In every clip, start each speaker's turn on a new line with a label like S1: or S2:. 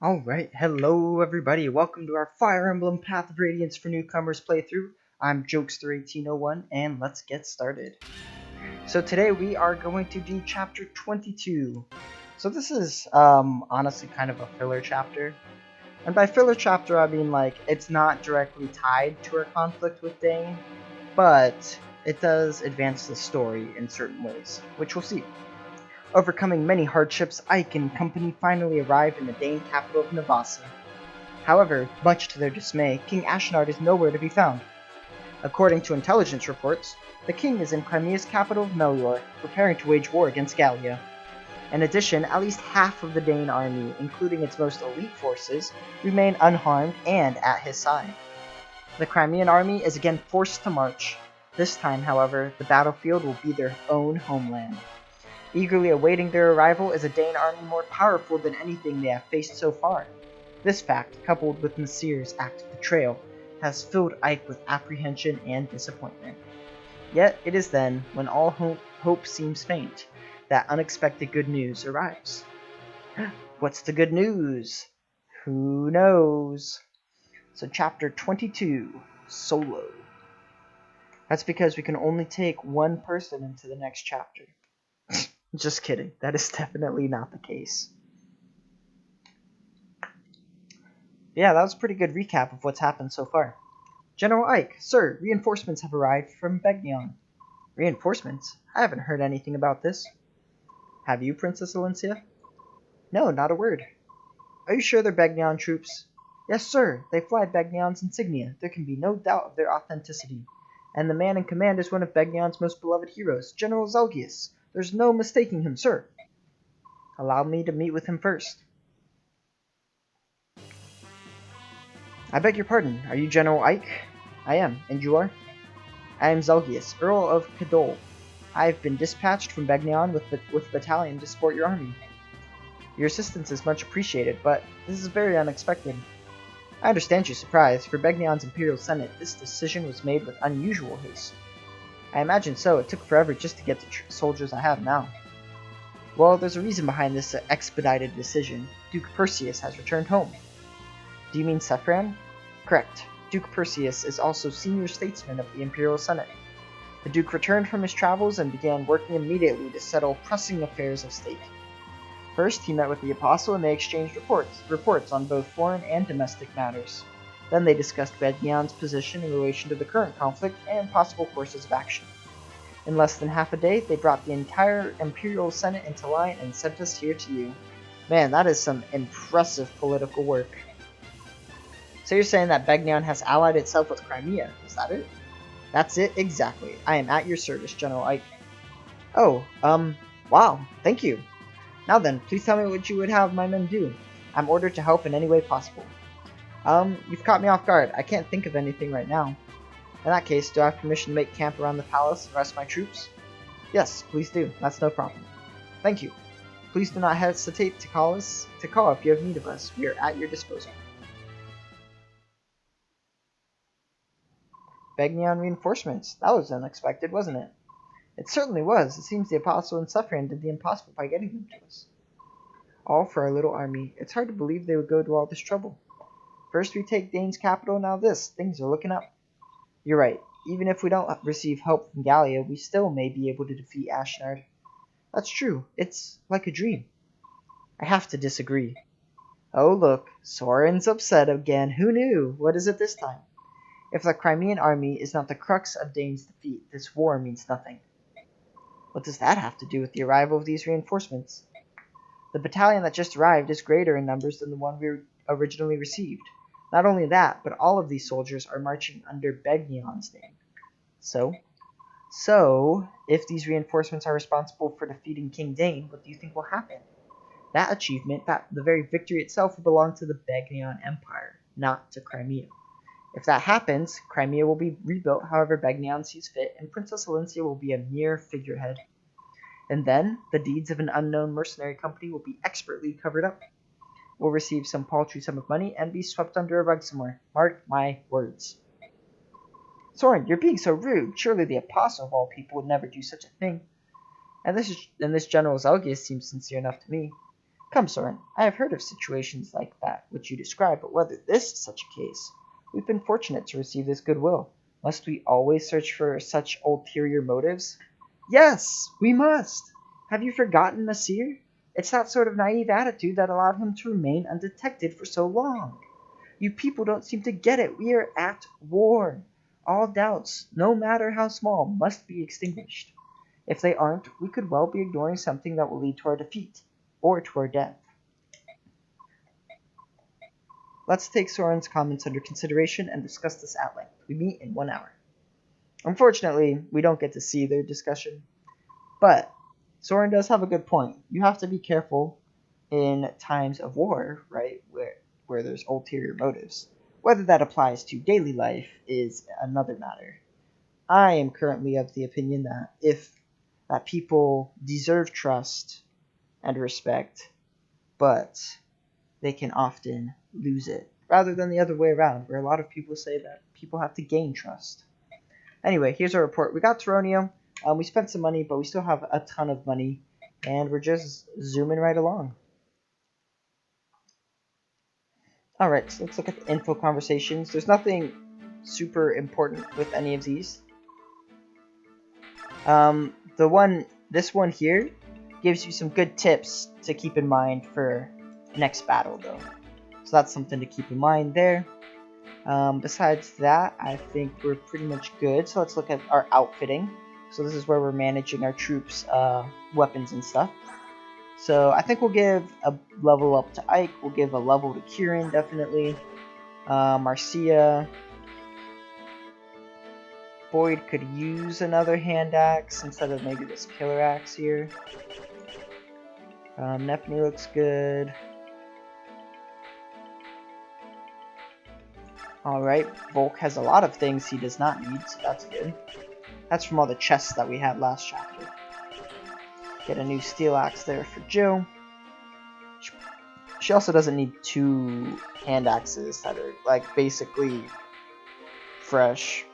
S1: Alright, hello everybody, welcome to our Fire Emblem Path of Radiance for Newcomers playthrough. I'm Jokester1801, and let's get started. So today we are going to do Chapter 22. So this is, honestly kind of a filler chapter. And by filler chapter I mean, like, it's not directly tied to our conflict with Dane, but it does advance the story in certain ways, which we'll see. Overcoming many hardships, Ike and company finally arrive in the Dane capital of Navasi. However, much to their dismay, King Ashnard is nowhere to be found. According to intelligence reports, the king is in Crimea's capital of Melior, preparing to wage war against Gallia. In addition, at least half of the Dane army, including its most elite forces, remain unharmed and at his side. The Crimean army is again forced to march. This time, however, the battlefield will be their own homeland. Eagerly awaiting their arrival is a Dane army more powerful than anything they have faced so far. This fact, coupled with Nasir's act of betrayal, has filled Ike with apprehension and disappointment. Yet it is then, when all hope seems faint, that unexpected good news arrives. What's the good news? Who knows? So Chapter 22, Solo. That's because we can only take one person into the next chapter. Just kidding. That is definitely not the case. Yeah, that was a pretty good recap of what's happened so far. General Ike, sir, reinforcements have arrived from Begnion. Reinforcements? I haven't heard anything about this. Have you, Princess Alencia? No, not a word. Are you sure they're Begnion troops? Yes, sir. They fly Begnion's insignia. There can be no doubt of their authenticity. And the man in command is one of Begnion's most beloved heroes, General Zelgius. There's no mistaking him, sir. Allow me to meet with him first. I beg your pardon. Are you General Ike? I am. And you are? I am Zelgius, Earl of Cadol. I have been dispatched from Begnion with a battalion to support your army. Your assistance is much appreciated, but this is very unexpected. I understand your surprise. For Begnion's Imperial Senate, this decision was made with unusual haste. I imagine so. It took forever just to get the soldiers I have now. Well, there's a reason behind this expedited decision. Duke Perseus has returned home. Do you mean Sephiran? Correct. Duke Perseus is also senior statesman of the Imperial Senate. The Duke returned from his travels and began working immediately to settle pressing affairs of state. First, he met with the Apostle and they exchanged reports on both foreign and domestic matters. Then they discussed Begnion's position in relation to the current conflict and possible courses of action. In less than half a day, they brought the entire Imperial Senate into line and sent us here to you. Man, that is some impressive political work. So you're saying that Begnion has allied itself with Crimea, is that it? That's it, exactly. I am at your service, General Ike. Oh, wow, thank you. Now then, please tell me what you would have my men do. I'm ordered to help in any way possible. You've caught me off guard. I can't think of anything right now. In that case, do I have permission to make camp around the palace and rest my troops? Yes, please do. That's no problem. Thank you. Please do not hesitate to call if you have need of us. We are at your disposal. Begnion reinforcements. That was unexpected, wasn't it? It certainly was. It seems the Apostle and Sephiran did the impossible by getting them to us. All for our little army. It's hard to believe they would go to all this trouble. First we take Dane's capital, now this. Things are looking up. You're right. Even if we don't receive help from Gallia, we still may be able to defeat Ashnard. That's true. It's like a dream. I have to disagree. Oh look, Soren's upset again. Who knew? What is it this time? If the Crimean army is not the crux of Dane's defeat, this war means nothing. What does that have to do with the arrival of these reinforcements? The battalion that just arrived is greater in numbers than the one we originally received. Not only that, but all of these soldiers are marching under Begnion's name. So, if these reinforcements are responsible for defeating King Dane, what do you think will happen? That achievement, the very victory itself, will belong to the Begnion Empire, not to Crimea. If that happens, Crimea will be rebuilt however Begnion sees fit, and Princess Alencia will be a mere figurehead. And then, the deeds of an unknown mercenary company will be expertly covered up. We'll receive some paltry sum of money and be swept under a rug somewhere. Mark my words. Soren, you're being so rude. Surely the Apostle of all people would never do such a thing. And this General Zelgius seems sincere enough to me. Come, Soren, I have heard of situations like that. what you describe, but whether this is such a case. We've been fortunate to receive this goodwill. Must we always search for such ulterior motives? Yes, we must! Have you forgotten Nasir? It's that sort of naive attitude that allowed him to remain undetected for so long. You people don't seem to get it. We are at war. All doubts, no matter how small, must be extinguished. If they aren't, we could well be ignoring something that will lead to our defeat, or to our death. Let's take Soren's comments under consideration and discuss this at length. We meet in 1 hour. Unfortunately, we don't get to see their discussion, but Soren does have a good point. You have to be careful in times of war, right, where there's ulterior motives. Whether that applies to daily life is another matter. I am currently of the opinion that people deserve trust and respect, but they can often lose it, rather than the other way around, where a lot of people say that people have to gain trust. Anyway, here's our report. We got Toronio. We spent some money, but we still have a ton of money, and we're just zooming right along. Alright, so let's look at the info conversations. There's nothing super important with any of these. This one here gives you some good tips to keep in mind for next battle, though. So that's something to keep in mind there. Besides that, I think we're pretty much good. So let's look at our outfitting. So this is where we're managing our troops' weapons and stuff. So I think we'll give a level up to Ike. We'll give a level to Kieran, definitely. Marcia. Boyd could use another hand axe instead of maybe this killer axe here. Nephany looks good. Alright, Volk has a lot of things he does not need, so that's good. That's from all the chests that we had last chapter. Get a new steel axe there for Jill. She also doesn't need 2 hand axes that are, like, basically fresh.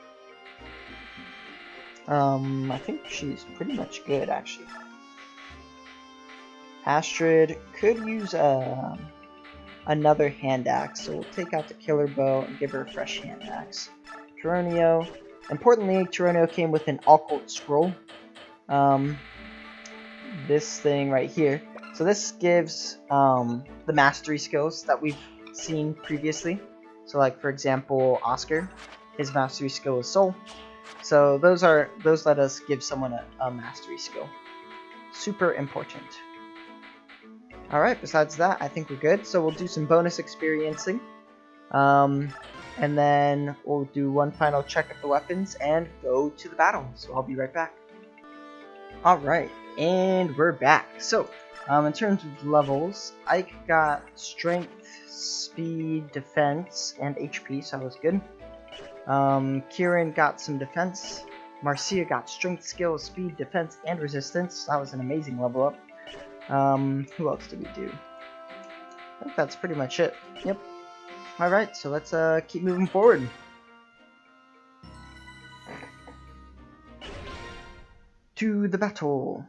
S1: I think she's pretty much good, actually. Astrid could use another hand axe, so we'll take out the killer bow and give her a fresh hand axe. Toronio. Importantly, Toronio came with an occult scroll. This thing right here. So this gives the mastery skills that we've seen previously. So like, for example, Oscar, his mastery skill is Soul. So those let us give someone a mastery skill. Super important. Alright, besides that, I think we're good. So we'll do some bonus experiencing. And then we'll do one final check of the weapons and go to the battle. So I'll be right back. Alright, and we're back. So, in terms of levels, Ike got strength, speed, defense, and HP, so that was good. Kieran got some defense. Marcia got strength, skill, speed, defense, and resistance. That was an amazing level up. Who else did we do? I think that's pretty much it. Yep. Alright, so let's keep moving forward. To the battle.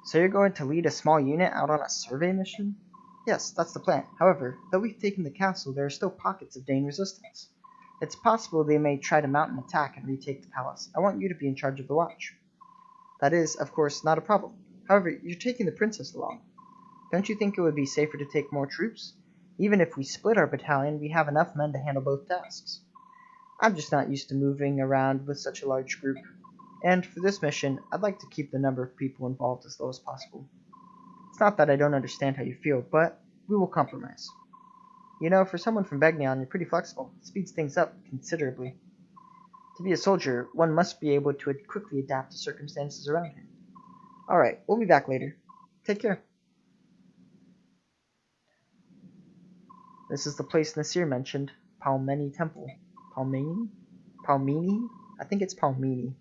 S1: So you're going to lead a small unit out on a survey mission? Yes, that's the plan. However, though we've taken the castle, there are still pockets of Dane resistance. It's possible they may try to mount an attack and retake the palace. I want you to be in charge of the watch. That is, of course, not a problem. However, you're taking the princess along. Don't you think it would be safer to take more troops? Even if we split our battalion, we have enough men to handle both tasks. I'm just not used to moving around with such a large group. And for this mission, I'd like to keep the number of people involved as low as possible. It's not that I don't understand how you feel, but we will compromise. You know, for someone from Begnion, you're pretty flexible. It speeds things up considerably. To be a soldier, one must be able to quickly adapt to circumstances around him. Alright, we'll be back later. Take care. This is the place Nasir mentioned. Palmeni Temple. Palmeni? Palmini? I think it's Palmini.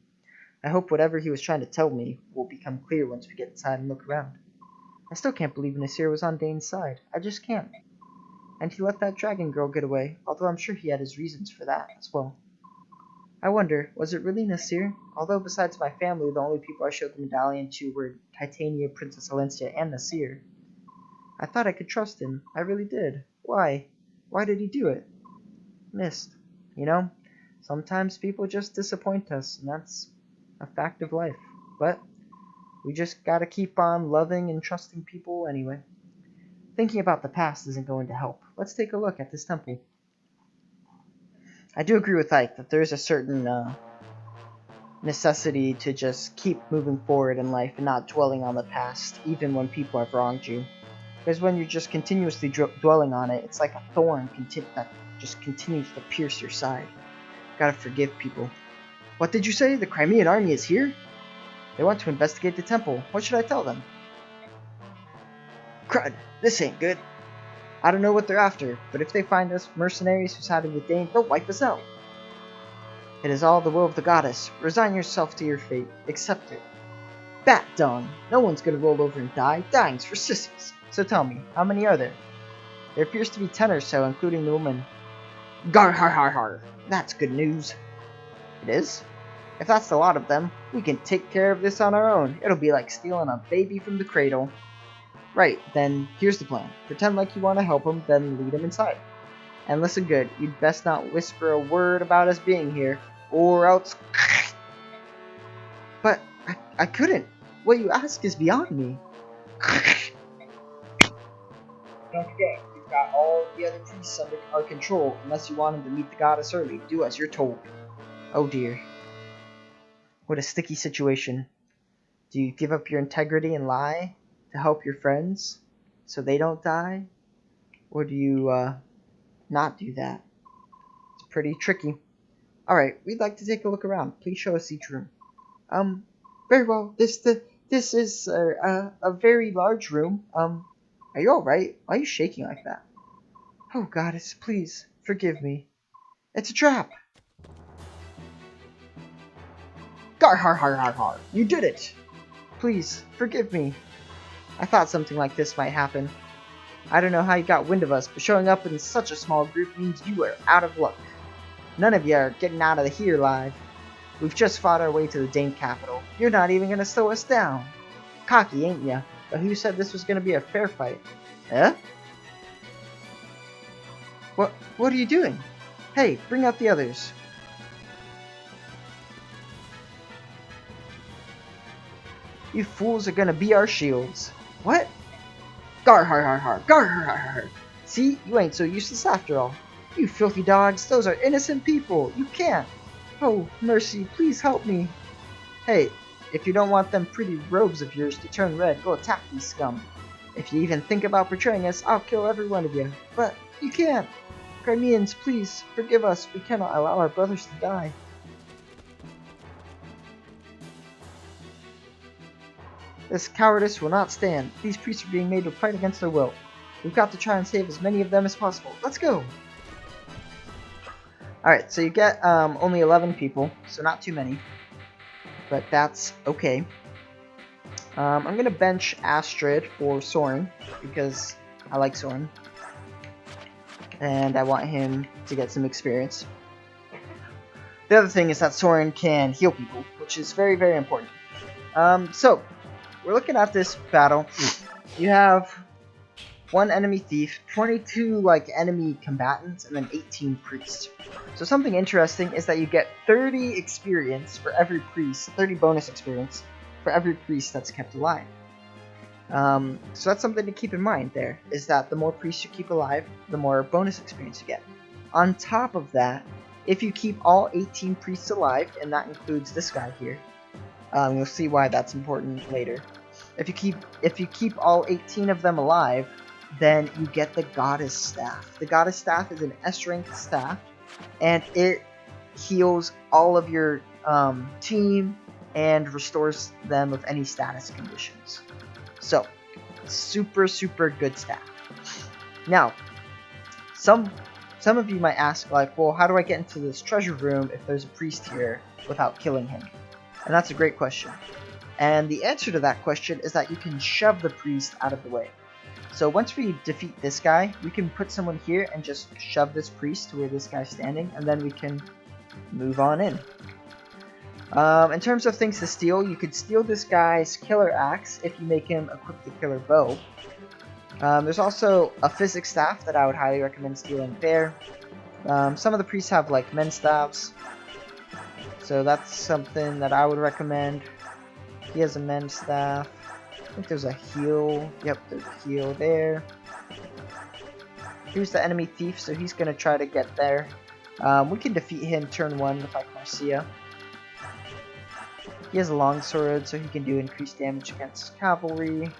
S1: I hope whatever he was trying to tell me will become clear once we get inside and look around. I still can't believe Nasir was on Dane's side. I just can't. And he let that dragon girl get away, although I'm sure he had his reasons for that as well. I wonder, was it really Nasir? Although besides my family, the only people I showed the medallion to were Titania, Princess Valencia, and Nasir. I thought I could trust him. I really did. Why? Why did he do it? Missed. You know, sometimes people just disappoint us, and that's a fact of life. But we just gotta keep on loving and trusting people anyway. Thinking about the past isn't going to help. Let's take a look at this temple. I do agree with Ike that there's a certain necessity to just keep moving forward in life and not dwelling on the past, even when people have wronged you. Because when you're just continuously dwelling on it, it's like a thorn that just continues to pierce your side. Gotta forgive people. What did you say? The Crimean army is here? They want to investigate the temple. What should I tell them? Crud, this ain't good. I don't know what they're after, but if they find us mercenaries who sided with Dane, they'll wipe us out. It is all the will of the goddess. Resign yourself to your fate. Accept it. Bat dung. No one's gonna roll over and die. Dying's for sissies. So tell me, how many are there? There appears to be 10 or so, including the woman. Gar har har har. That's good news. It is? If that's a lot of them, we can take care of this on our own. It'll be like stealing a baby from the cradle. Right, then here's the plan. Pretend like you want to help him, then lead him inside. And listen good, you'd best not whisper a word about us being here, or else... But I couldn't. What you ask is beyond me. Don't forget, we've got all the other priests under our control. Unless you want him to meet the goddess early, do as you're told. Oh dear. What a sticky situation. Do you give up your integrity and lie to help your friends so they don't die? Or do you not do that? It's pretty tricky. Alright, we'd like to take a look around. Please show us each room. Very well. This is a very large room. Are you alright? Why are you shaking like that? Oh, goddess, please, forgive me. It's a trap! Gar har har har har! You did it! Please, forgive me. I thought something like this might happen. I don't know how you got wind of us, but showing up in such a small group means you are out of luck. None of you are getting out of here alive. We've just fought our way to the Dane capital. You're not even gonna slow us down. Cocky, ain't ya? But who said this was gonna be a fair fight? Eh? What are you doing? Hey, bring out the others. You fools are gonna be our shields. What? Gar har har har, gar har har har. See, you ain't so useless after all. You filthy dogs, those are innocent people. You can't. Oh, mercy, please help me. Hey, if you don't want them pretty robes of yours to turn red, go attack these scum. If you even think about betraying us, I'll kill every one of you. But you can't. Crimeans, please, forgive us. We cannot allow our brothers to die. This cowardice will not stand. These priests are being made to fight against their will. We've got to try and save as many of them as possible. Let's go! Alright, so you get only 11 people, so not too many. But that's okay. I'm going to bench Astrid for Soren, because I like Soren. And I want him to get some experience. The other thing is that Soren can heal people, which is very, very important. So, we're looking at this battle. You have one enemy thief, 22 enemy combatants, and then 18 priests. So something interesting is that you get 30 experience for every priest, 30 bonus experience for every priest that's kept alive. So that's something to keep in mind there, is that the more priests you keep alive, the more bonus experience you get. On top of that, if you keep all 18 priests alive, and that includes this guy here, you'll see why that's important later. If you keep all 18 of them alive, then you get the Goddess Staff. The Goddess Staff is an S-rank staff, and it heals all of your team and restores them of any status conditions. So, super, super good staff. Now, some of you might ask, well, how do I get into this treasure room if there's a priest here without killing him? And that's a great question. And the answer to that question is that you can shove the priest out of the way. So once we defeat this guy, we can put someone here and just shove this priest to where this guy's standing, and then we can move on in. In terms of things to steal, you could steal this guy's killer axe if you make him equip the killer bow. There's also a physics staff that I would highly recommend stealing there. Some of the priests have like men's staffs, so that's something that I would recommend. He has a men's staff. I think there's a heal. Yep, there's a heal there. Here's the enemy thief, so he's gonna try to get there. We can defeat him turn 1 with like Marcia. He has a longsword, so he can do increased damage against cavalry.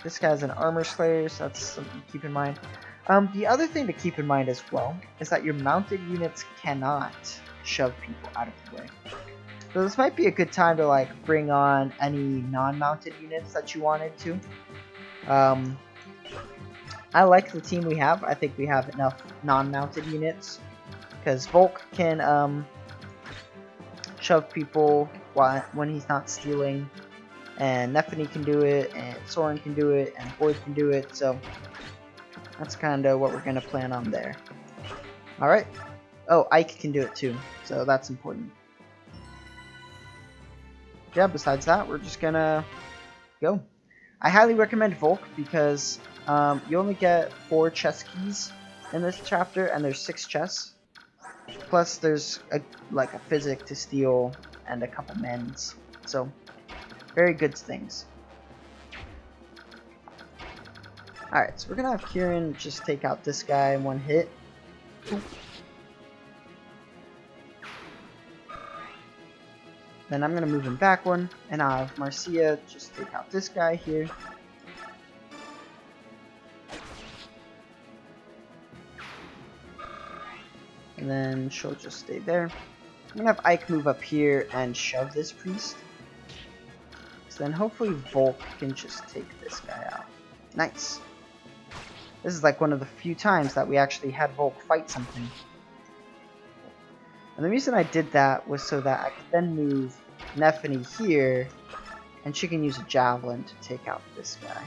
S1: This guy's an armor slayer, so that's something to keep in mind. The other thing to keep in mind as well is that your mounted units cannot shove people out of the way. So this might be a good time to like bring on any non-mounted units that you wanted to. I like the team we have. I think we have enough non-mounted units because Volk can shove people when he's not stealing, and Nephany can do it, and Soren can do it, and Boyd can do it. So that's kind of what we're gonna plan on there. All right. Oh, Ike can do it too, so that's important. Yeah. Besides that, we're just gonna go. I highly recommend Volk because you only get 4 chess keys in this chapter, and there's 6 chests. Plus, there's like a physic to steal and a couple men's. So, very good things. Alright, so we're gonna have Kieran just take out this guy in 1 hit. Then I'm gonna move him back 1, and I'll have Marcia just take out this guy here. And then she'll just stay there. I'm gonna have Ike move up here and shove this priest. So then hopefully Volk can just take this guy out. Nice. This is like one of the few times that we actually had Volk fight something. And the reason I did that was so that I could then move Nephany here, and she can use a javelin to take out this guy.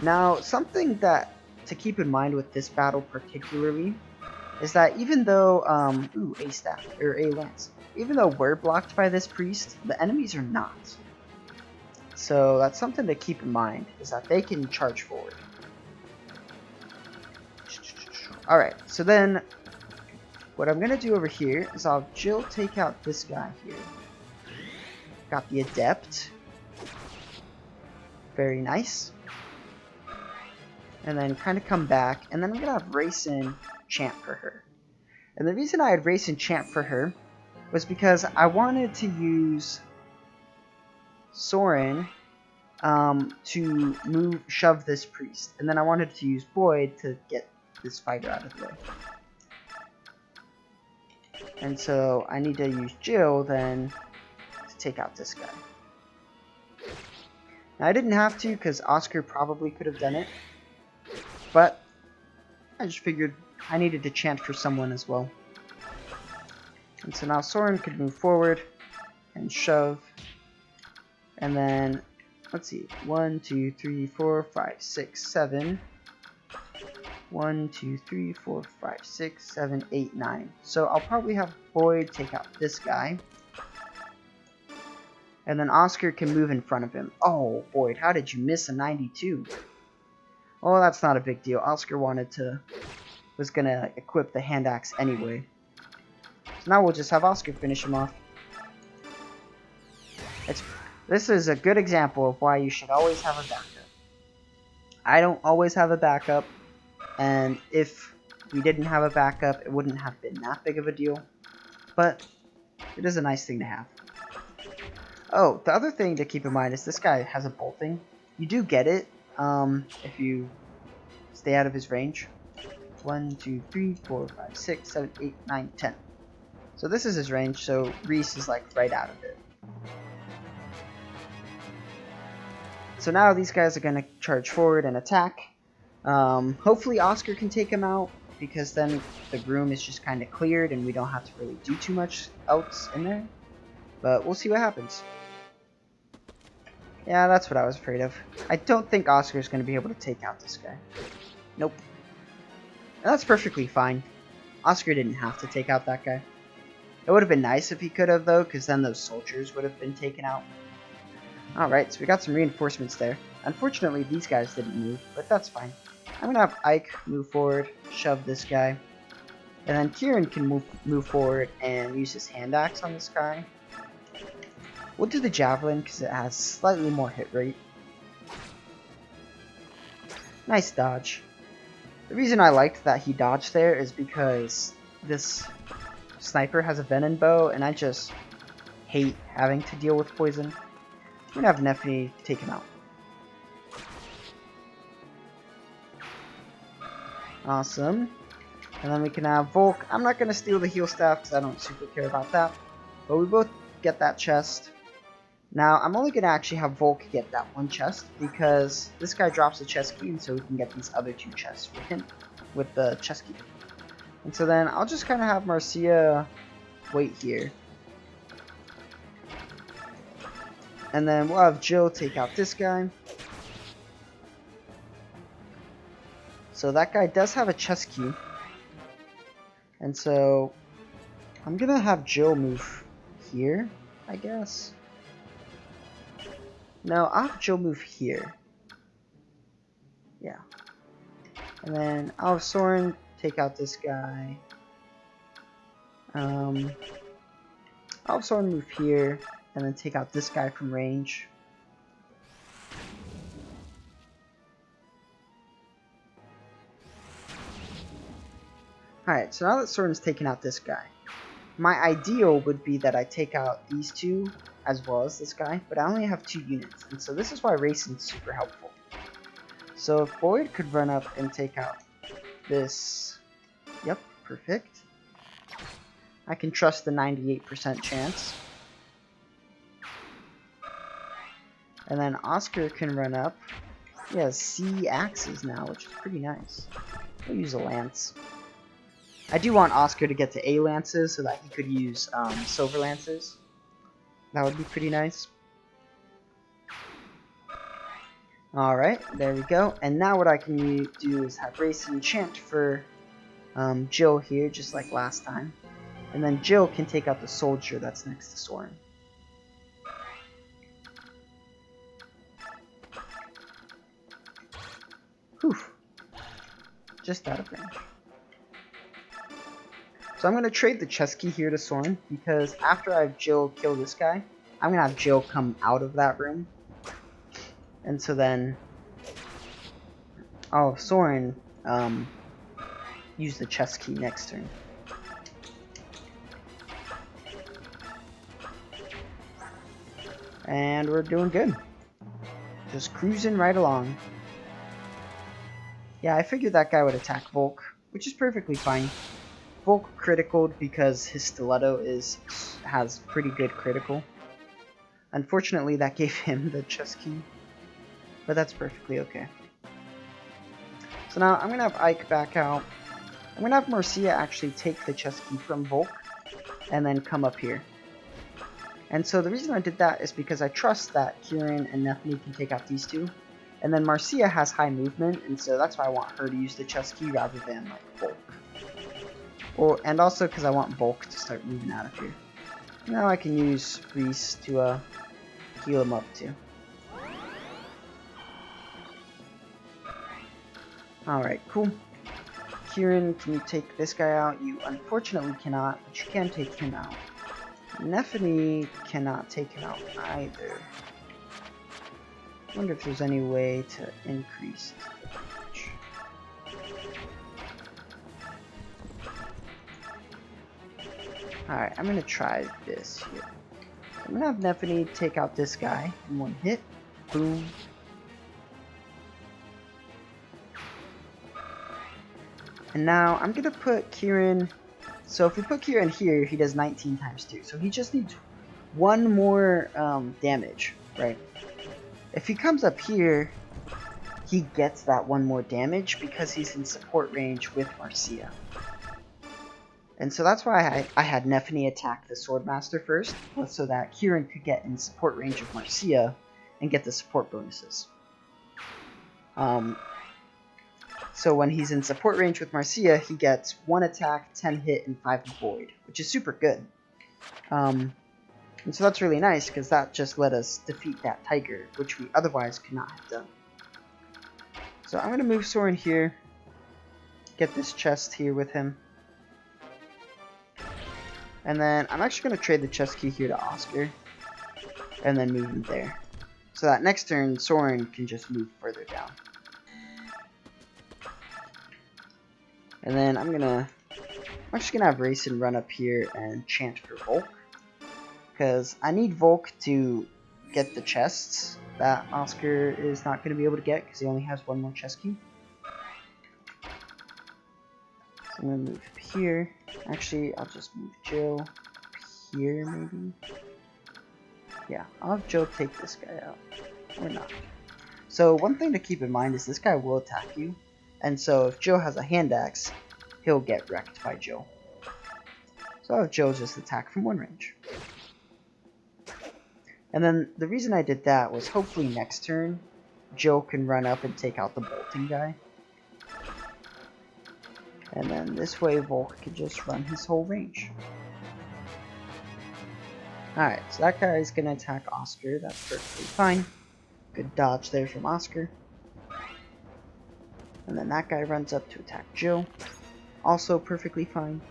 S1: Now, something that to keep in mind with this battle particularly is that even though, a staff, or a lance, even though we're blocked by this priest, the enemies are not. So that's something to keep in mind, is that they can charge forward. Alright, so then what I'm going to do over here is I'll Jill take out this guy here. Got the Adept. Very nice. And then kind of come back, and then I'm going to have Rayson chant for her. And the reason I had Rayson chant for her was because I wanted to use Soren to shove this priest. And then I wanted to use Boyd to get this fighter out of the way. And so I need to use Jill then to take out this guy. Now I didn't have to because Oscar probably could have done it. But I just figured I needed to chant for someone as well. And so now Soren could move forward and shove. And then, let's see, 1, 2, 3, 4, 5, 6, 7. 1, 2, 3, 4, 5, 6, 7, 8, 9. So I'll probably have Boyd take out this guy. And then Oscar can move in front of him. Oh, Boyd, how did you miss a 92? Oh, that's not a big deal. Oscar was gonna equip the hand axe anyway. So now we'll just have Oscar finish him off. This is a good example of why you should always have a backup. I don't always have a backup, and if we didn't have a backup, it wouldn't have been that big of a deal. But it is a nice thing to have. Oh, the other thing to keep in mind is this guy has a bolting. You do get it if you stay out of his range. 1, 2, 3, 4, 5, 6, 7, 8, 9, 10. So this is his range, so Reese is like right out of it. So now these guys are going to charge forward and attack. Hopefully Oscar can take him out, because then the room is just kind of cleared and we don't have to really do too much else in there. But we'll see what happens. Yeah, that's what I was afraid of. I don't think Oscar's going to be able to take out this guy. Nope. And that's perfectly fine. Oscar didn't have to take out that guy. It would have been nice if he could have, though, because then those soldiers would have been taken out. Alright, so we got some reinforcements there. Unfortunately, these guys didn't move, but that's fine. I'm gonna have Ike move forward, shove this guy. And then Kieran can move forward and use his hand axe on this guy. We'll do the javelin because it has slightly more hit rate. Nice dodge. The reason I liked that he dodged there is because this sniper has a venom bow, and I just hate having to deal with poison. I'm gonna have Neffy take him out. Awesome. And then we can have Volk. I'm not gonna steal the heal staff because I don't super care about that. But we both get that chest. Now, I'm only gonna actually have Volk get that one chest because this guy drops a chest key, and so we can get these other two chests with him, with the chest key. And so then I'll just kind of have Marcia wait here. And then we'll have Jill take out this guy. So that guy does have a chest key. And so I'm gonna have Jill move here, I guess. No, I'll have Jill move here. Yeah. And then I'll have Soren take out this guy. I'll have Soren move here and then take out this guy from range. Alright, so now that Soren's taken out this guy, my ideal would be that I take out these two as well as this guy, but I only have 2 units, and so this is why racing's super helpful. So if Boyd could run up and take out this, yep, perfect. I can trust the 98% chance. And then Oscar can run up. He has C axes now, which is pretty nice. We'll use a lance. I do want Oscar to get to A lances so that he could use silver lances. That would be pretty nice. Alright, there we go. And now what I can do is have Race enchant for Jill here, just like last time. And then Jill can take out the soldier that's next to Soren. Whew. Just out of range. So I'm going to trade the chest key here to Soren, because after I have Jill kill this guy, I'm going to have Jill come out of that room. And so then I'll have Soren use the chest key next turn. And we're doing good. Just cruising right along. Yeah, I figured that guy would attack Volk, which is perfectly fine. Volk criticaled because his stiletto has pretty good critical. Unfortunately, that gave him the chest key, but that's perfectly okay. So now I'm going to have Ike back out. I'm going to have Marcia actually take the chest key from Volk and then come up here. And so the reason I did that is because I trust that Kieran and Nethany can take out these two. And then Marcia has high movement, and so that's why I want her to use the chest key rather than like Volk. And also because I want Volk to start moving out of here. Now I can use Reese to heal him up too. Alright, cool. Kieran, can you take this guy out? You unfortunately cannot, but you can take him out. Nethany cannot take him out either. I wonder if there's any way to increase the damage. Alright, I'm gonna try this here. I'm gonna have Nethany take out this guy in one hit. Boom. And now I'm gonna put Kieran. So if we put Kieran here, he does 19 times 2. So he just needs one more damage, right? If he comes up here, he gets that one more damage because he's in support range with Marcia. And so that's why I had Nethany attack the Swordmaster first, so that Kieran could get in support range of Marcia and get the support bonuses. So when he's in support range with Marcia, he gets 1 attack, 10 hit, and 5 void, which is super good. And so that's really nice, because that just let us defeat that tiger, which we otherwise could not have done. So I'm going to move Soren here, get this chest here with him. And then I'm actually going to trade the chest key here to Oscar, and then move him there. So that next turn, Soren can just move further down. And then I'm just going to have Rayson run up here and chant for Volk. Because I need Volk to get the chests that Oscar is not going to be able to get because he only has one more chest key. So I'm going to move here. Actually, I'll just move Jill here, maybe. Yeah, I'll have Jill take this guy out. Or not. So one thing to keep in mind is this guy will attack you. And so if Jill has a hand axe, he'll get wrecked by Jill. So I'll have Jill just attack from one range. And then the reason I did that was hopefully next turn, Jill can run up and take out the bolting guy. And then this way Volk can just run his whole range. Alright, so that guy is going to attack Oscar. That's perfectly fine. Good dodge there from Oscar. And then that guy runs up to attack Jill. Also perfectly fine.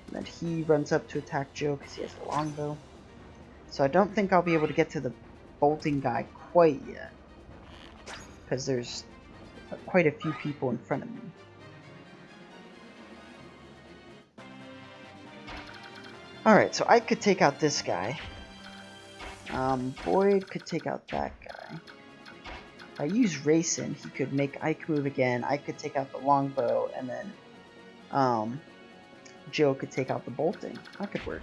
S1: And then he runs up to attack Jill because he has a longbow. So I don't think I'll be able to get to the bolting guy quite yet. Because there's quite a few people in front of me. Alright, so I could take out this guy. Boyd could take out that guy. If I use Rayson, he could make Ike move again. I could take out the longbow, and then Jill could take out the bolting. That could work.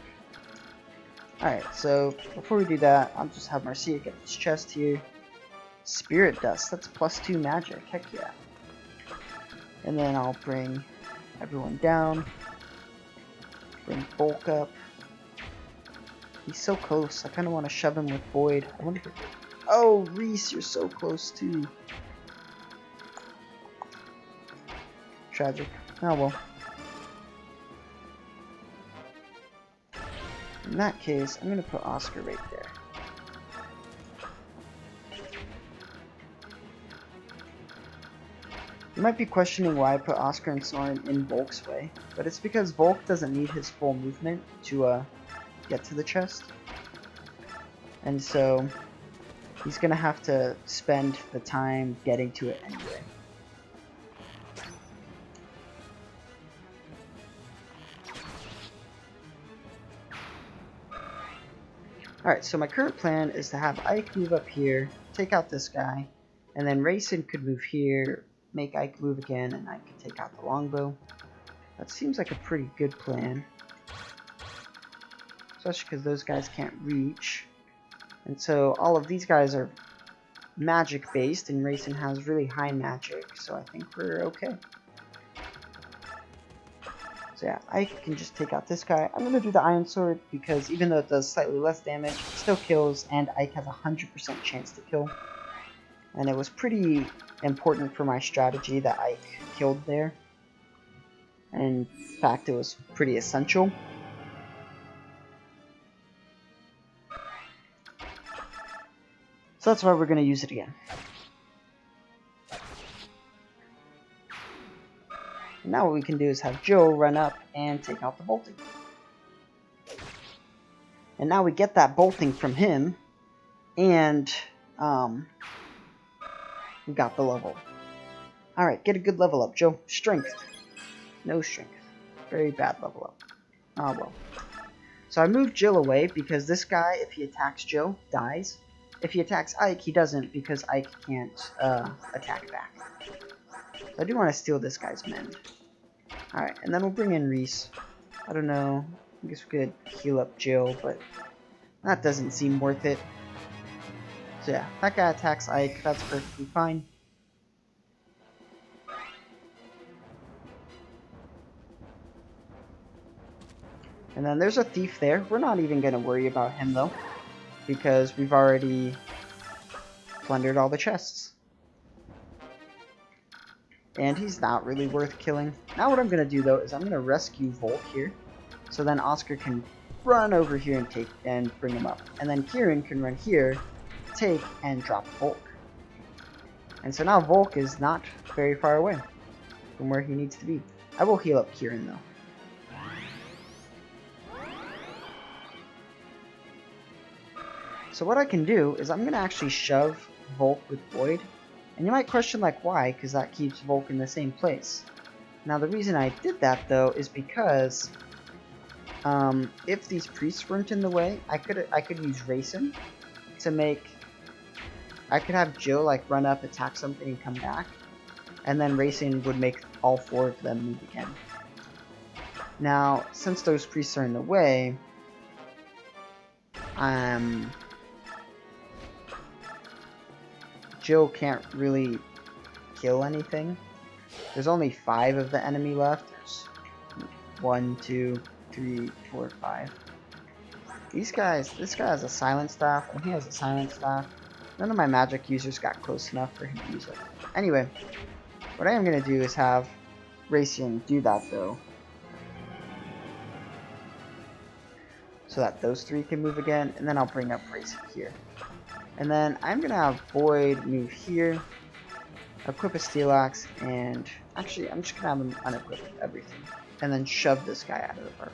S1: Alright, so before we do that, I'll just have Marcia get this chest here. Spirit Dust, that's +2 magic, heck yeah. And then I'll bring everyone down. Bring Bulk up. He's so close, I kind of want to shove him with Boyd. I wonder if... Oh, Reese, you're so close too. Tragic. Oh well. In that case, I'm going to put Oscar right there. You might be questioning why I put Oscar and Soren in Volk's way, but it's because Volk doesn't need his full movement to get to the chest. And so he's going to have to spend the time getting to it anyway. Alright, so my current plan is to have Ike move up here, take out this guy, and then Rayson could move here, make Ike move again, and I could take out the longbow. That seems like a pretty good plan. Especially because those guys can't reach. And so all of these guys are magic based, and Rayson has really high magic, so I think we're okay. So yeah, Ike can just take out this guy. I'm going to do the Iron Sword because even though it does slightly less damage, it still kills, and Ike has a 100% chance to kill. And it was pretty important for my strategy that Ike killed there. And in fact, it was pretty essential. So that's why we're going to use it again. Now what we can do is have Joe run up and take out the bolting. And now we get that bolting from him, and we got the level. Alright, get a good level up, Joe. Strength. No strength. Very bad level up. Ah well. So I moved Jill away because this guy, if he attacks Jill, dies. If he attacks Ike, he doesn't because Ike can't attack back. So I do want to steal this guy's mend. Alright, and then we'll bring in Reese. I don't know. I guess we could heal up Jill, but that doesn't seem worth it. So yeah, that guy attacks Ike. That's perfectly fine. And then there's a thief there. We're not even going to worry about him, though, because we've already plundered all the chests. And he's not really worth killing. Now what I'm going to do, though, is I'm going to rescue Volk here. So then Oscar can run over here and take and bring him up. And then Kieran can run here, take, and drop Volk. And so now Volk is not very far away from where he needs to be. I will heal up Kieran though. So what I can do is I'm going to actually shove Volk with Void. And you might question like why, because that keeps Volk in the same place. Now the reason I did that though is because if these priests weren't in the way, I could use Racing to make... I could have Jill like run up, attack something, and come back. And then Racing would make all 4 of them move again. Now, since those priests are in the way, Jill can't really kill anything. There's only 5 of the enemy left. There's 1, 2, 3, 4, 5. These guys, this guy has a silent staff, and he has a silent staff. None of my magic users got close enough for him to use it. Anyway, what I am going to do is have Racing do that though. So that those 3 can move again, and then I'll bring up Racing here. And then I'm going to have Void move here, equip a Steel Axe, and actually I'm just going to have him unequip everything. And then shove this guy out of the park.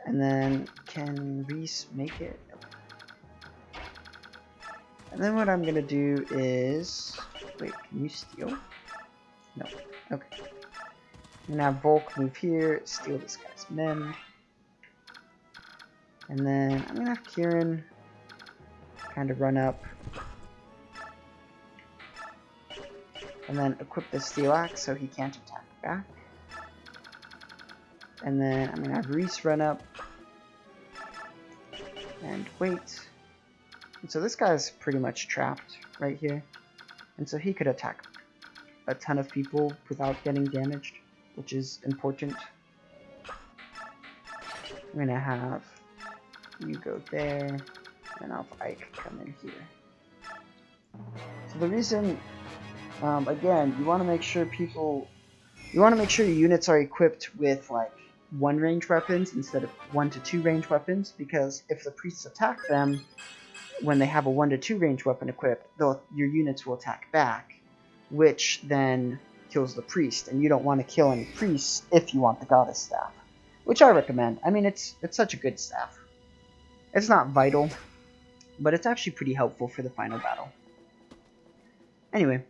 S1: And then can Reese make it? And then what I'm going to do is... Wait, can you steal? No. Okay. I'm going to have Volk move here, steal this guy's mend. And then I'm going to have Kieran kind of run up. And then equip the Steel Axe so he can't attack back. And then I'm going to have Reese run up. And wait. And so this guy's pretty much trapped right here. And so he could attack a ton of people without getting damaged, which is important. I'm going to have you go there, and I'll have Ike come in here. So the reason, again, you want to make sure your units are equipped with like 1 range weapons instead of 1 to 2 range weapons, because if the priests attack them when they have a 1 to 2 range weapon equipped, your units will attack back, which then kills the priest, and you don't want to kill any priests if you want the goddess staff, which I recommend. I mean, it's such a good staff. It's not vital, but it's actually pretty helpful for the final battle. Anyway,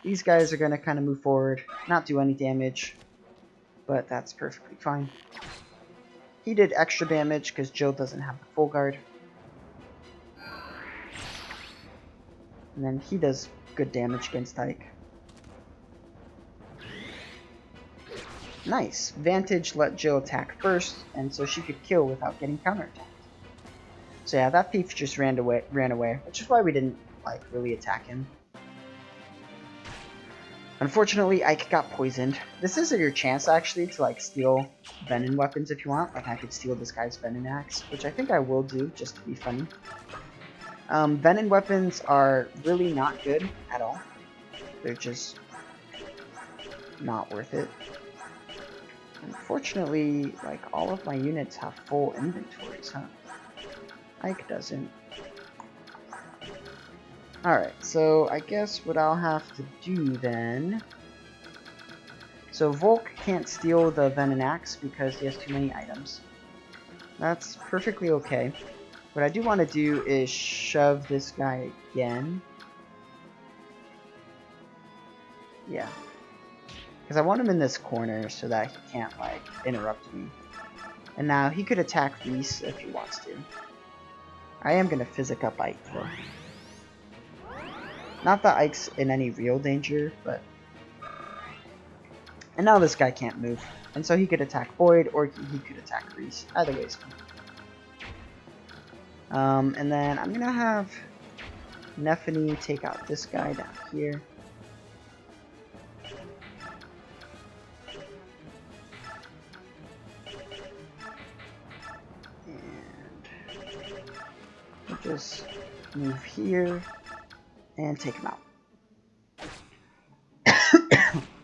S1: these guys are going to kind of move forward, not do any damage, but that's perfectly fine. He did extra damage because Jill doesn't have the full guard. And then he does good damage against Ike. Nice. Vantage let Jill attack first, and so she could kill without getting counterattacked. So yeah, that thief just ran away, which is why we didn't like really attack him. Unfortunately, Ike got poisoned. This is your chance actually to like steal venom weapons if you want. Like I could steal this guy's venom axe, which I think I will do just to be funny. Venom weapons are really not good at all. They're just not worth it. Unfortunately, like all of my units have full inventories, huh? Ike doesn't. Alright, so I guess what I'll have to do then... So Volk can't steal the Venom Axe because he has too many items. That's perfectly okay. What I do want to do is shove this guy again. Yeah. Because I want him in this corner so that he can't, like, interrupt me. And now he could attack Reese if he wants to. I am going to physic up Ike, though. Not that Ike's in any real danger, but... And now this guy can't move. And so he could attack Void, or he could attack Reese. Either way is fine. And then I'm going to have Nephany take out this guy down here. And just move here and take him out.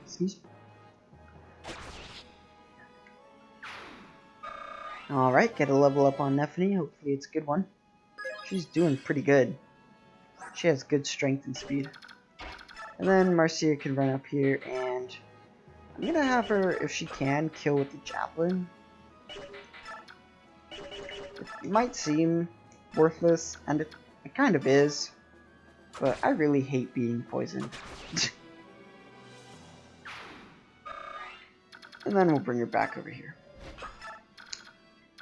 S1: Excuse me. Alright, get a level up on Nephany. Hopefully it's a good one. She's doing pretty good. She has good strength and speed. And then Marcia can run up here, and I'm gonna have her, if she can, kill with the javelin. It might seem worthless, and it kind of is, but I really hate being poisoned. And then we'll bring her back over here.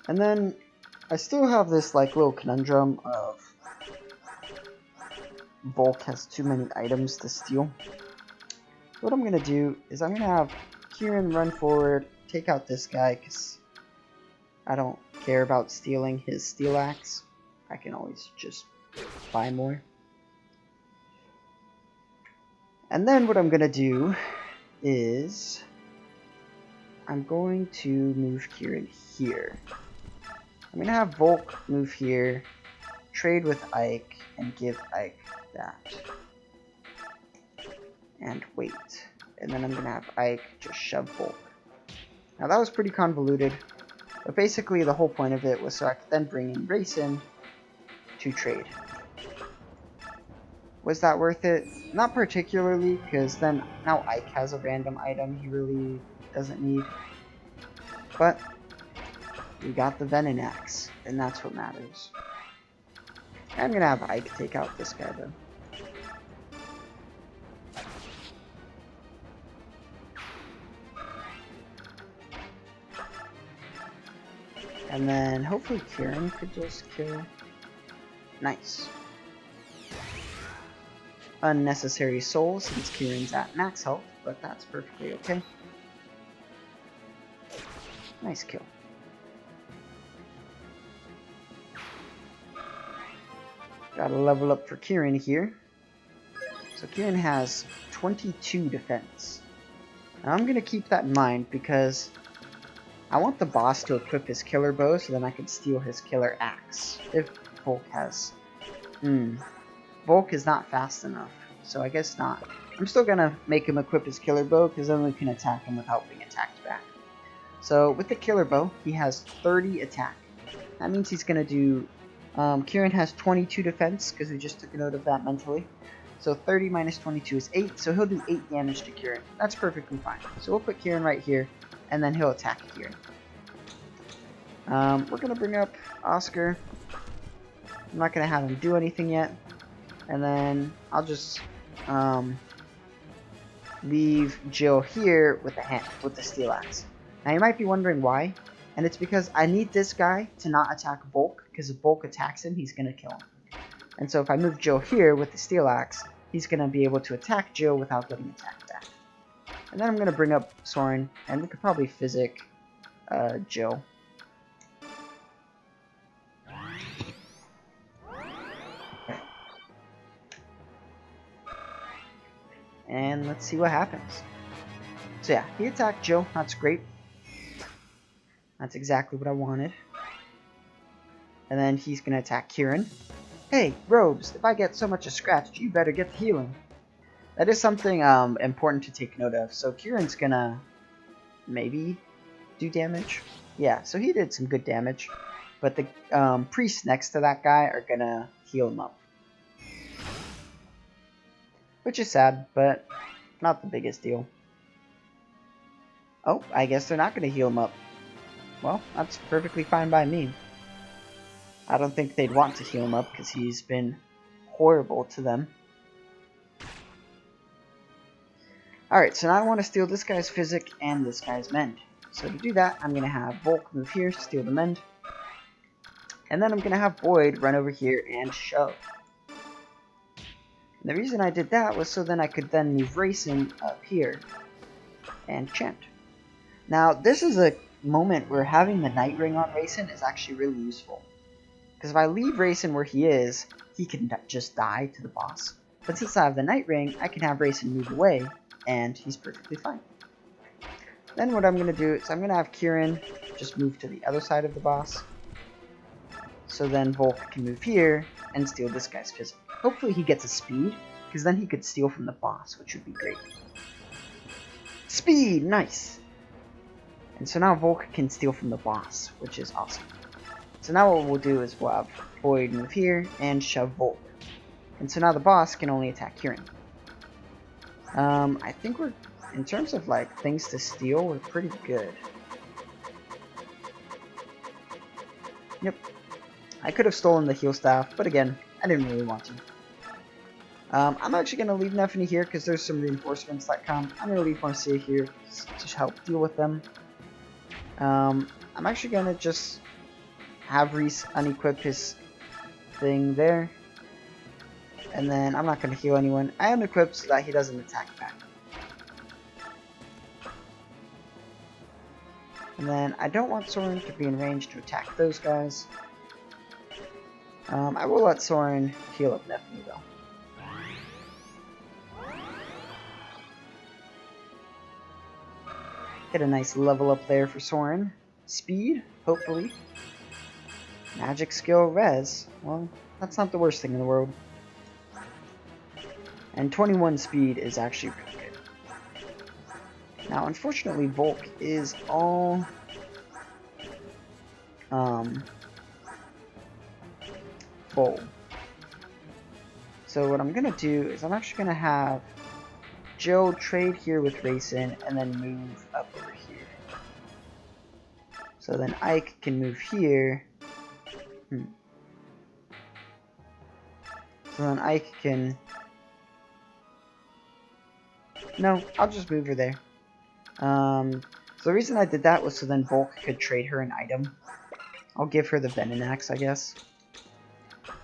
S1: And then I still have this like little conundrum of Volk has too many items to steal. What I'm gonna do is I'm gonna have Kieran run forward, take out this guy, because I don't care about stealing his steel axe. I can always just buy more. And then what I'm gonna do is I'm going to move Kieran here. I'm gonna have Volk move here, trade with Ike, and give Ike that. And wait. And then I'm gonna have Ike just shove Volk. Now that was pretty convoluted, but basically the whole point of it was so I could then bring in Racin to trade. Was that worth it? Not particularly, because then now Ike has a random item he really doesn't need. But we got the Venom Axe, and that's what matters. I'm gonna have Ike take out this guy though. And then hopefully Kieran could just kill. Nice. Unnecessary soul since Kieran's at max health, but that's perfectly okay. Nice kill. Gotta level up for Kieran here. So Kieran has 22 defense. Now I'm gonna keep that in mind because I want the boss to equip his killer bow so then I can steal his killer axe. If Volk has... Volk is not fast enough, so I guess not. I'm still gonna make him equip his killer bow because then we can attack him without being attacked back. So with the killer bow, he has 30 attack. That means he's gonna do... Kieran has 22 defense because we just took a note of that mentally. So 30 minus 22 is 8, so he'll do 8 damage to Kieran. That's perfectly fine. So we'll put Kieran right here, and then he'll attack Kieran. We're gonna bring up Oscar. I'm not gonna have him do anything yet. And then I'll just leave Jill here with the steel axe. Now you might be wondering why, and it's because I need this guy to not attack Volk, because if Volk attacks him, he's gonna kill him. And so if I move Jill here with the steel axe, he's gonna be able to attack Jill without getting attacked back. And then I'm gonna bring up Soren, and we could probably physic Jill. And let's see what happens. So yeah, he attacked Jill. That's great. That's exactly what I wanted. And then he's going to attack Kieran. Hey, Robes, if I get so much a scratch, you better get the healing. That is something important to take note of. So Kieran's going to maybe do damage. Yeah, so he did some good damage. But the priests next to that guy are going to heal him up. Which is sad, but not the biggest deal. Oh, I guess they're not going to heal him up. Well, that's perfectly fine by me. I don't think they'd want to heal him up because he's been horrible to them. Alright, so now I want to steal this guy's physic and this guy's mend. So to do that, I'm going to have Volk move here, steal the mend. And then I'm going to have Boyd run over here and shove. And the reason I did that was so then I could then move Racin up here and chant. Now, this is a moment where having the Night Ring on Racin is actually really useful. Because if I leave Racin where he is, he can just die to the boss. But since I have the Night Ring, I can have Racin move away, and he's perfectly fine. Then what I'm going to do is I'm going to have Kieran just move to the other side of the boss. So then Volk can move here and steal this guy's physic. Hopefully he gets a speed, because then he could steal from the boss, which would be great. Speed! Nice! And so now Volk can steal from the boss, which is awesome. So now what we'll do is we'll have Void move here and shove Volk. And so now the boss can only attack Kieran. I think we're, in terms of like things to steal, we're pretty good. Yep. I could have stolen the heal staff, but again, I didn't really want to. I'm actually going to leave Neffany here because there's some reinforcements that come. I'm going to leave Marcia here to help deal with them. I'm actually going to just have Reese unequip his thing there. And then I'm not going to heal anyone. I unequip so that he doesn't attack back. And then I don't want Soren to be in range to attack those guys. I will let Soren heal up Neffany though. Get a nice level up there for Soren. Speed, hopefully. Magic skill, res. Well, that's not the worst thing in the world. And 21 speed is actually pretty good. Now, unfortunately, Volk is all full. So what I'm gonna do is I'm actually gonna have Jill trade here with Rayson and then move up over here. So then Ike can move here. So then Ike can... No, I'll just move her there. So the reason I did that was so then Volk could trade her an item. I'll give her the Venom Axe, I guess.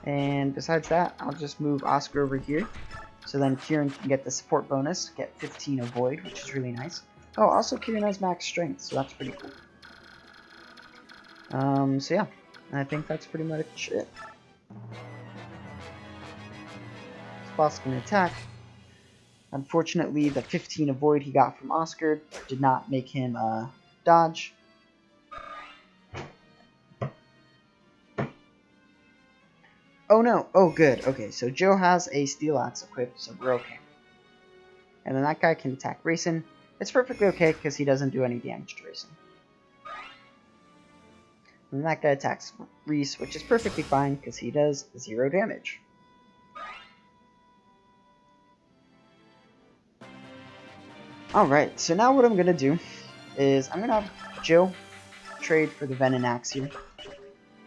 S1: And besides that, I'll just move Oscar over here. So then Kieran can get the support bonus, get 15 avoid, which is really nice. Oh, also Kieran has max strength, so that's pretty cool. So yeah, I think that's pretty much it. This boss can attack. Unfortunately, the 15 avoid he got from Oscar did not make him dodge. Oh no, oh good, okay, so Joe has a Steel Axe equipped, so we're okay. And then that guy can attack Rayson. It's perfectly okay because he doesn't do any damage to Rayson. And that guy attacks Reese, which is perfectly fine because he does 0 damage. Alright, so now what I'm going to do is I'm going to have Jill trade for the Venom Axe here.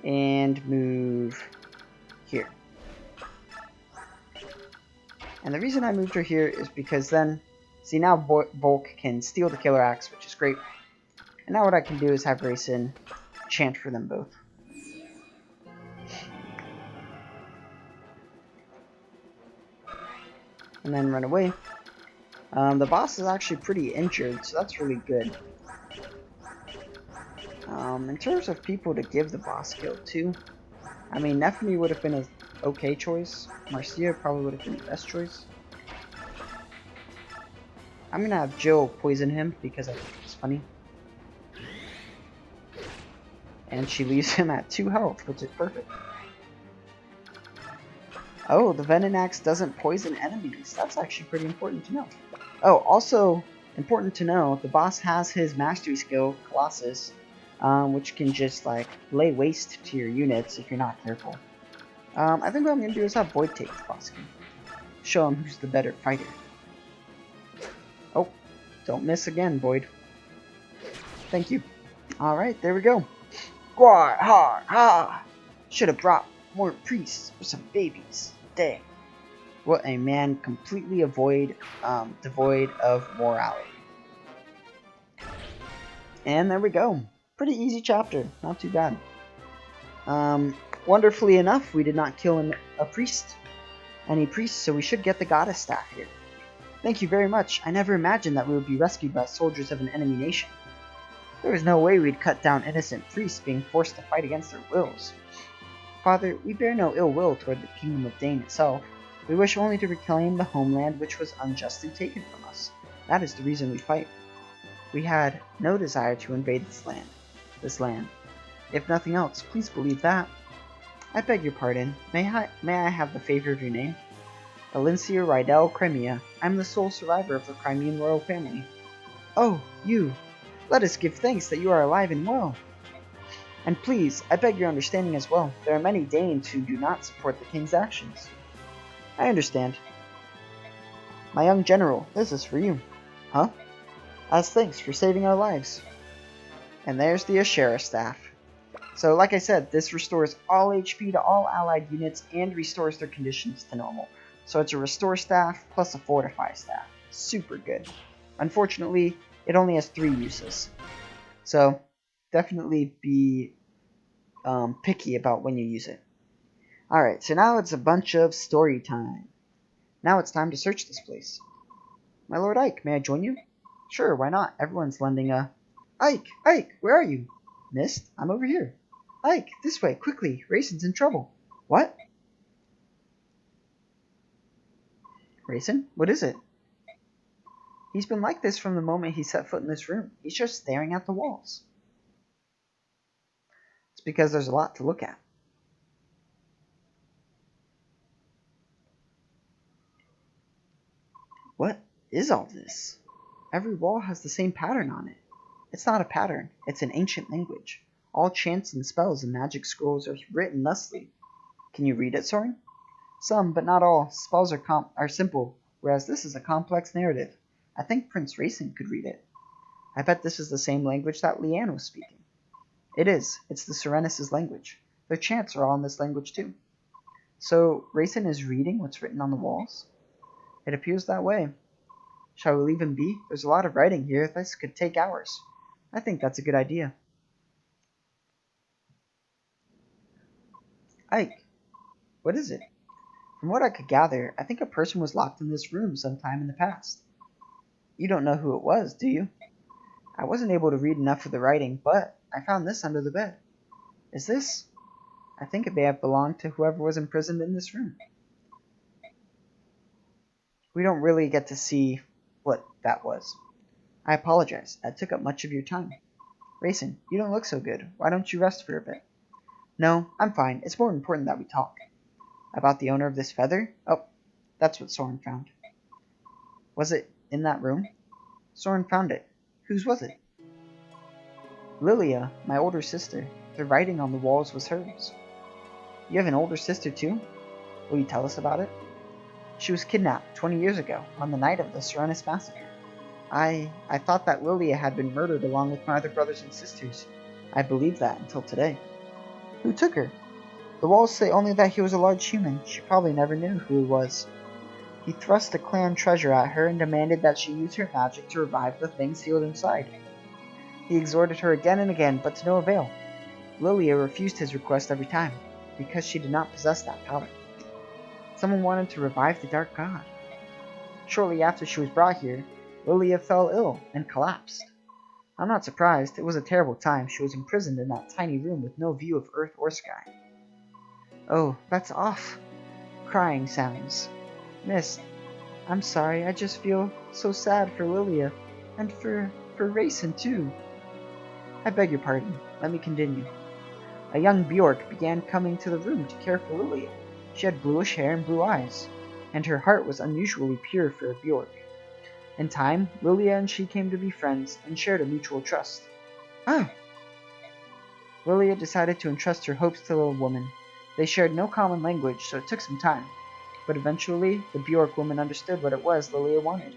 S1: And move here. And the reason I moved her here is because then, see now Volk can steal the Killer Axe, which is great. And now what I can do is have Rayson chant for them both. And then run away. The boss is actually pretty injured, so that's really good. In terms of people to give the boss kill to, I mean, Neffany would have been an okay choice. Marcia probably would have been the best choice. I'm gonna have Jill poison him because I think it's funny. And she leaves him at 2 health, which is perfect. Oh, the Venom Axe doesn't poison enemies. That's actually pretty important to know. Oh, also important to know, the boss has his mastery skill, Colossus, which can just like lay waste to your units if you're not careful. I think what I'm gonna do is have Void take the boss skill. Show him who's the better fighter. Oh, don't miss again, Void. Thank you. Alright, there we go. Gwar, har, ha! Should have brought more priests for some babies. Dang. What a man completely devoid of morality. And there we go. Pretty easy chapter. Not too bad. Wonderfully enough, we did not kill any priests, so we should get the goddess staff here. Thank you very much. I never imagined that we would be rescued by soldiers of an enemy nation. There was no way we'd cut down innocent priests being forced to fight against their wills. Father, we bear no ill will toward the kingdom of Dane itself. We wish only to reclaim the homeland which was unjustly taken from us. That is the reason we fight. We had no desire to invade this land. If nothing else, please believe that. I beg your pardon. May I have the favor of your name? Alincia Rydell Crimea. I'm the sole survivor of the Crimean royal family. Oh, you. Let us give thanks that you are alive and well. And please, I beg your understanding as well. There are many Danes who do not support the king's actions. I understand. My young general, this is for you. Huh? As thanks for saving our lives. And there's the Ashera staff. So like I said, this restores all HP to all allied units and restores their conditions to normal. So it's a restore staff plus a fortify staff. Super good. Unfortunately, it only has 3 uses. So definitely be picky about when you use it. Alright, so now it's a bunch of story time. Now it's time to search this place. My Lord Ike, may I join you? Sure, why not? Everyone's lending a... Ike, where are you? Mist, I'm over here. Ike, this way, quickly, Raison's in trouble. What? Raisin? What is it? He's been like this from the moment he set foot in this room. He's just staring at the walls. It's because there's a lot to look at. What is all this? Every wall has the same pattern on it. It's not a pattern, it's an ancient language. All chants and spells and magic scrolls are written thusly. Can you read it, Soren? Some, but not all. Spells are simple, whereas this is a complex narrative. I think Prince Racing could read it. I bet this is the same language that Leanne was speaking. It is. It's the Serenis' language. Their chants are all in this language too. So, Racing is reading what's written on the walls? It appears that way. Shall we leave him be? There's a lot of writing here. This could take hours. I think that's a good idea. Ike, what is it? From what I could gather, I think a person was locked in this room sometime in the past. You don't know who it was, do you? I wasn't able to read enough of the writing, but I found this under the bed. Is this? I think it may have belonged to whoever was imprisoned in this room. We don't really get to see what that was. I apologize. I took up much of your time. Racing, you don't look so good. Why don't you rest for a bit? No, I'm fine. It's more important that we talk. About the owner of this feather? Oh, that's what Soren found. Was it in that room? Soren found it. Whose was it? Lilia, my older sister. The writing on the walls was hers. You have an older sister too? Will you tell us about it? She was kidnapped 20 years ago, on the night of the Serenis massacre. I thought that Lilia had been murdered along with my other brothers and sisters. I believed that until today. Who took her? The walls say only that he was a large human. She probably never knew who he was. He thrust the clan treasure at her and demanded that she use her magic to revive the thing sealed inside. He exhorted her again and again, but to no avail. Lilia refused his request every time, because she did not possess that power. Someone wanted to revive the Dark God. Shortly after she was brought here, Lilia fell ill and collapsed. I'm not surprised. It was a terrible time. She was imprisoned in that tiny room with no view of earth or sky. Oh, that's off. Crying sounds. Mist, I'm sorry. I just feel so sad for Lilia. And for Racing too. I beg your pardon. Let me continue. A young Bjork began coming to the room to care for Lilia. She had bluish hair and blue eyes, and her heart was unusually pure for a Bjork. In time, Lilia and she came to be friends and shared a mutual trust. Ah! Lilia decided to entrust her hopes to the little woman. They shared no common language, so it took some time. But eventually, the Bjork woman understood what it was Lilia wanted,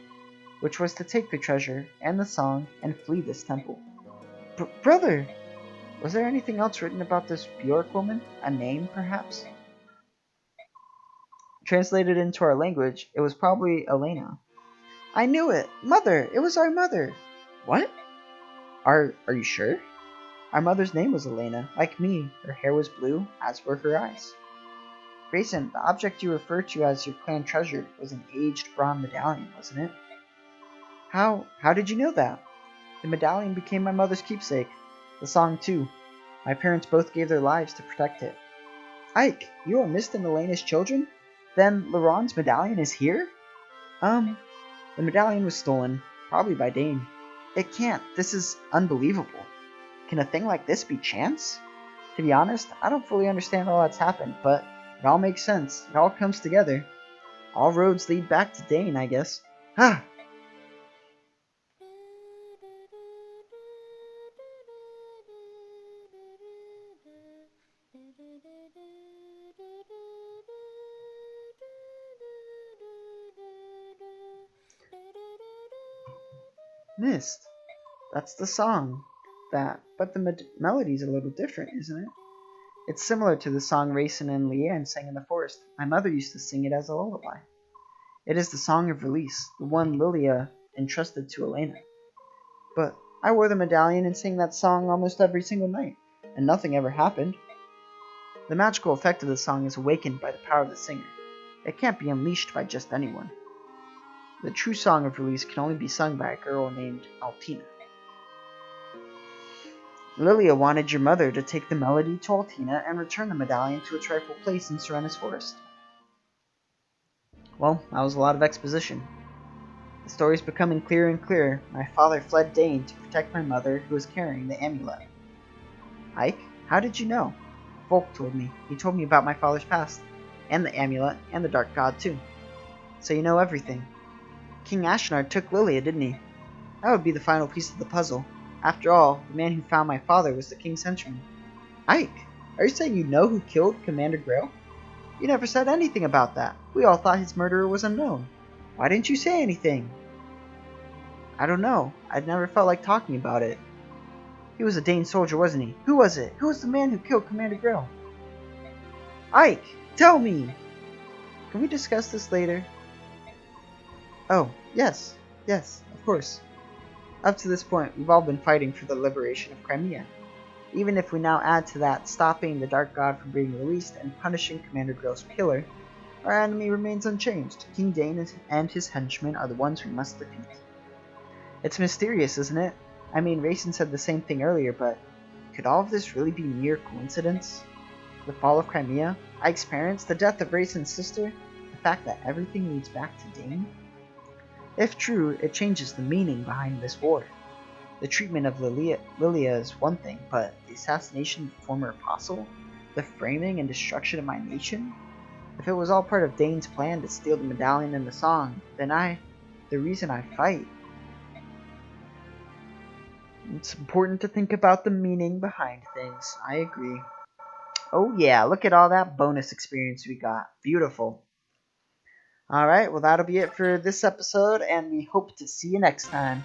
S1: which was to take the treasure and the song and flee this temple. Brother! Was there anything else written about this Bjork woman? A name, perhaps? Translated into our language, it was probably Elena. I knew it! Mother! It was our mother! What? Are you sure? Our mother's name was Elena. Like me, her hair was blue, as were her eyes. Grayson, the object you refer to as your clan treasure was an aged bronze medallion, wasn't it? How did you know that? The medallion became my mother's keepsake. The song, too. My parents both gave their lives to protect it. Ike, you are Mist and Elena's children? Then Laurent's medallion is here? The medallion was stolen, probably by Dane. It can't. This is unbelievable. Can a thing like this be chance? To be honest, I don't fully understand all that's happened, but it all makes sense. It all comes together. All roads lead back to Dane, I guess. Ah! Mist. That's the song. But the melody's a little different, isn't it? It's similar to the song Raisin and Leanne sang in the forest. My mother used to sing it as a lullaby. It is the song of release, the one Lilia entrusted to Elena. But I wore the medallion and sang that song almost every single night, and nothing ever happened. The magical effect of the song is awakened by the power of the singer. It can't be unleashed by just anyone. The true song of release can only be sung by a girl named Altina. Lilia wanted your mother to take the melody to Altina and return the medallion to its rightful place in Serena's forest. Well, that was a lot of exposition. The story's becoming clearer and clearer. My father fled Dane to protect my mother, who was carrying the amulet. Ike, how did you know? Volk told me. He told me about my father's past, and the amulet, and the Dark God, too. So you know everything. King Ashnard took Lilia, didn't he? That would be the final piece of the puzzle. After all, the man who found my father was the king's henchman. Ike, are you saying you know who killed Commander Grail? You never said anything about that. We all thought his murderer was unknown. Why didn't you say anything? I don't know. I'd never felt like talking about it. He was a Dane soldier, wasn't he? Who was it? Who was the man who killed Commander Grail? Ike, tell me! Can we discuss this later? Oh, yes, of course. Up to this point, we've all been fighting for the liberation of Crimea. Even if we now add to that stopping the Dark God from being released and punishing Commander Grail's killer, our enemy remains unchanged. King Dane and his henchmen are the ones we must defeat. It's mysterious, isn't it? I mean, Raisin said the same thing earlier, but could all of this really be mere coincidence? The fall of Crimea, Ike's parents, the death of Raisin's sister, the fact that everything leads back to Dane? If true, it changes the meaning behind this war. The treatment of Lilia is one thing, but the assassination of the former apostle? The framing and destruction of my nation? If it was all part of Dane's plan to steal the medallion and the song, then the reason I fight. It's important to think about the meaning behind things. I agree. Oh yeah, look at all that bonus experience we got. Beautiful. Alright, well that'll be it for this episode, and we hope to see you next time.